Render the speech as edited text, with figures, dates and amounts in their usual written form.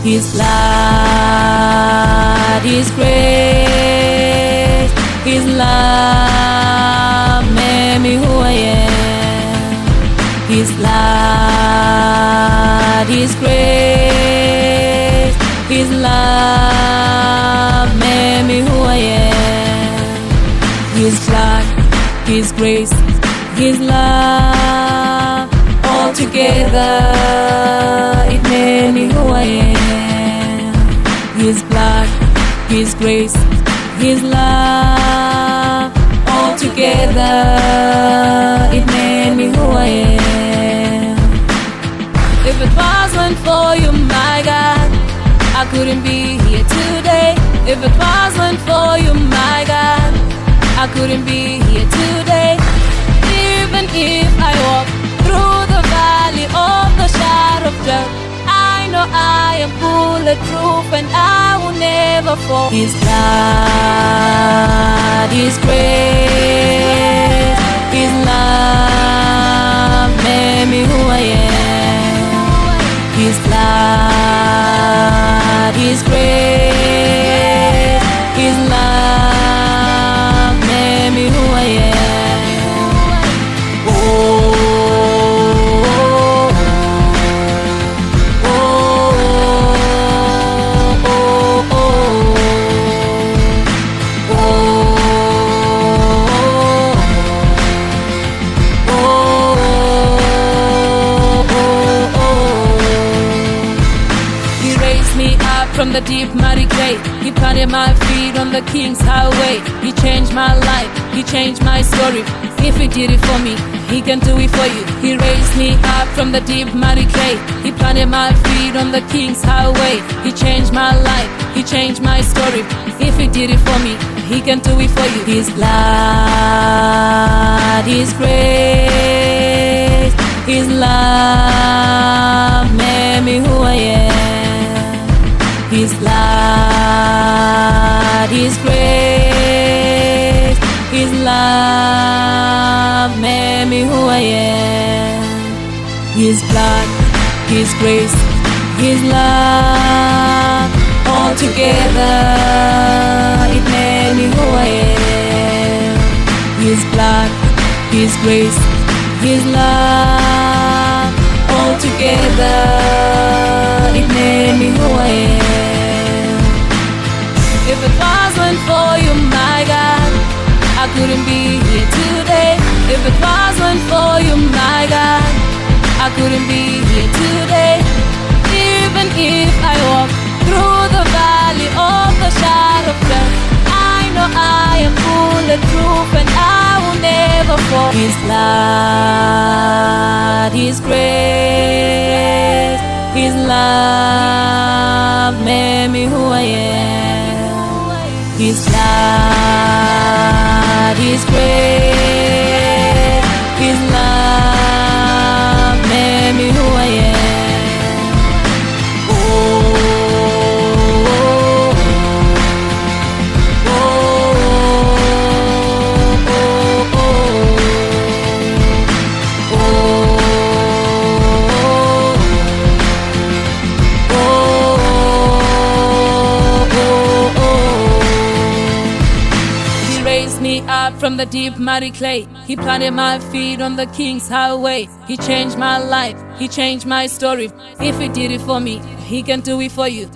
His blood, His grace, His love made me who I am. His blood, His grace, His love made me who I am. His blood, His grace, His love, all together it made me who I am. His blood, His grace, His love, all together it made me who I am. If it wasn't for you, my God, I couldn't be here today. If it wasn't for you, my God, I couldn't be here today. Even if I walk through the valley of the shadow of death, I know I am bulletproof and I will never fall. His blood, His grace, His love made me who I am. His blood, His grace, His love made me who I am. From the deep muddy clay, He planted my feet on the King's highway. He changed my life, He changed my story. If He did it for me, He can do it for you. He raised me up from the deep muddy clay. He planted my feet on the King's highway. He changed my life, He changed my story. If He did it for me, He can do it for you. His blood, His grace, His love made me who I am. His blood, His grace, His love made me who I am. His blood, His grace, His love, all together it made me who I am. His blood, His grace, His love, all together it made me who I am. If it wasn't for you, my God, I couldn't be here today. If it wasn't for you, my God, I couldn't be here today. Even if I walk through the valley of the shadow of death, I know I am bulletproof and I will never fall. His blood, His grace, His love made me who I am. His blood, His grace, His love made me who I am. Oh, oh, oh, oh, oh, up from the deep muddy clay. He planted my feet on the King's highway. He changed my life, He changed my story. If He did it for me, He can do it for you.